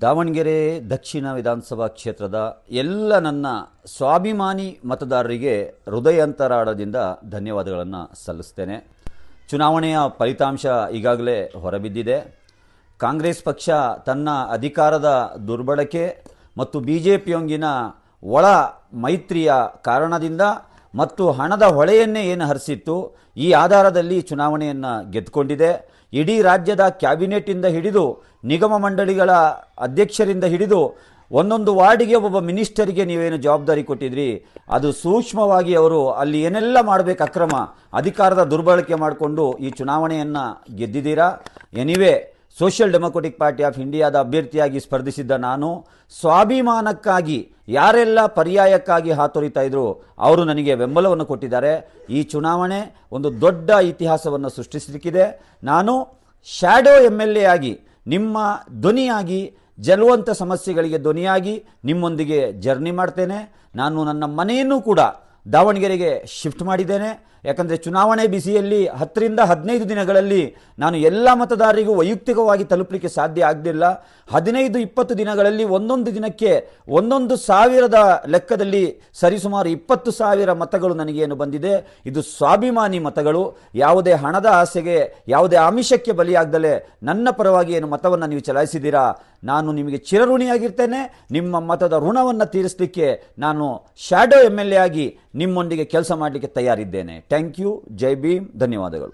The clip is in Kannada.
ದಾವಣಗೆರೆ ದಕ್ಷಿಣ ವಿಧಾನಸಭಾ ಕ್ಷೇತ್ರದ ಎಲ್ಲ ನನ್ನ ಸ್ವಾಭಿಮಾನಿ ಮತದಾರರಿಗೆ ಹೃದಯಾಂತರಾಳದಿಂದ ಧನ್ಯವಾದಗಳನ್ನು ಸಲ್ಲಿಸ್ತೇನೆ. ಚುನಾವಣೆಯ ಫಲಿತಾಂಶ ಈಗಾಗಲೇ ಹೊರಬಿದ್ದಿದೆ. ಕಾಂಗ್ರೆಸ್ ಪಕ್ಷ ತನ್ನ ಅಧಿಕಾರದ ದುರ್ಬಳಕೆ ಮತ್ತು ಬಿಜೆಪಿಯೊಂಗಿನ ಒಳ ಮೈತ್ರಿಯ ಕಾರಣದಿಂದ ಮತ್ತು ಹಣದ ಹೊಳೆಯನ್ನೇ ಏನು ಹರಿಸಿತ್ತು, ಈ ಆಧಾರದಲ್ಲಿ ಚುನಾವಣೆಯನ್ನು ಗೆದ್ದುಕೊಂಡಿದೆ. ಇಡೀ ರಾಜ್ಯದ ಕ್ಯಾಬಿನೆಟ್ಟಿಂದ ಹಿಡಿದು ನಿಗಮ ಮಂಡಳಿಗಳ ಅಧ್ಯಕ್ಷರಿಂದ ಹಿಡಿದು ಒಂದೊಂದು ವಾರ್ಡಿಗೆ ಒಬ್ಬ ಮಿನಿಸ್ಟರಿಗೆ ನೀವೇನು ಜವಾಬ್ದಾರಿ ಕೊಟ್ಟಿದ್ರಿ, ಅದು ಸೂಕ್ಷ್ಮವಾಗಿ ಅವರು ಅಲ್ಲಿ ಏನೆಲ್ಲ ಮಾಡಬೇಕು ಅಕ್ರಮ ಅಧಿಕಾರದ ದುರ್ಬಳಕೆ ಮಾಡಿಕೊಂಡು ಈ ಚುನಾವಣೆಯನ್ನು ಗೆದ್ದಿದ್ದೀರಾ. Anyway, Social Democratic Party of ಇಂಡಿಯಾದ ಅಭ್ಯರ್ಥಿಯಾಗಿ ಸ್ಪರ್ಧಿಸಿದ್ದ ನಾನು ಸ್ವಾಭಿಮಾನಕ್ಕಾಗಿ ಯಾರೆಲ್ಲ ಪರ್ಯಾಯಕ್ಕಾಗಿ ಹಾತೊರಿತಾ ಇದ್ರು ಅವರು ನನಗೆ ಬೆಂಬಲವನ್ನು ಕೊಟ್ಟಿದ್ದಾರೆ. ಈ ಚುನಾವಣೆ ಒಂದು ದೊಡ್ಡ ಇತಿಹಾಸವನ್ನು ಸೃಷ್ಟಿಸಲಿಕ್ಕಿದೆ. ನಾನು ಶ್ಯಾಡೋ MLA ಆಗಿ ನಿಮ್ಮ ಧ್ವನಿಯಾಗಿ ಜಲುವಂಥ ಸಮಸ್ಯೆಗಳಿಗೆ ಧ್ವನಿಯಾಗಿ ನಿಮ್ಮೊಂದಿಗೆ ಜರ್ನಿ ಮಾಡ್ತೇನೆ. ನಾನು ನನ್ನ ಮನೆಯನ್ನು ಕೂಡ ದಾವಣಗೆರೆಗೆ ಶಿಫ್ಟ್ ಮಾಡಿದ್ದೇನೆ. ಯಾಕಂದರೆ ಚುನಾವಣೆ ಬಿಸಿಯಲ್ಲಿ 10 ರಿಂದ 15 ದಿನಗಳಲ್ಲಿ ನಾನು ಎಲ್ಲ ಮತದಾರರಿಗೂ ವೈಯಕ್ತಿಕವಾಗಿ ತಲುಪಲಿಕ್ಕೆ ಸಾಧ್ಯ ಆಗಲಿಲ್ಲ. 15-20 ದಿನಗಳಲ್ಲಿ ಒಂದೊಂದು ದಿನಕ್ಕೆ 1,000ದ ಲೆಕ್ಕದಲ್ಲಿ ಸರಿಸುಮಾರು 20,000 ಮತಗಳು ನನಗೇನು ಬಂದಿದೆ. ಇದು ಸ್ವಾಭಿಮಾನಿ ಮತಗಳು. ಯಾವುದೇ ಹಣದ ಆಸೆಗೆ, ಯಾವುದೇ ಆಮಿಷಕ್ಕೆ ಬಲಿಯಾಗದಲೇ ನನ್ನ ಪರವಾಗಿ ಏನು ಮತವನ್ನು ನೀವು ಚಲಾಯಿಸಿದ್ದೀರಾ, ನಾನು ನಿಮಗೆ ಚಿರಋಣಿಯಾಗಿರ್ತೇನೆ. ನಿಮ್ಮ ಮತದ ಋಣವನ್ನು ತೀರಿಸಲಿಕ್ಕೆ ನಾನು ಶ್ಯಾಡೋ MLA ಆಗಿ ನಿಮ್ಮೊಂದಿಗೆ ಕೆಲಸ ಮಾಡಲಿಕ್ಕೆ ತಯಾರಿದ್ದೇನೆ. Thank you. ಜೈ ಭೀಮ್. ಧನ್ಯವಾದಗಳು.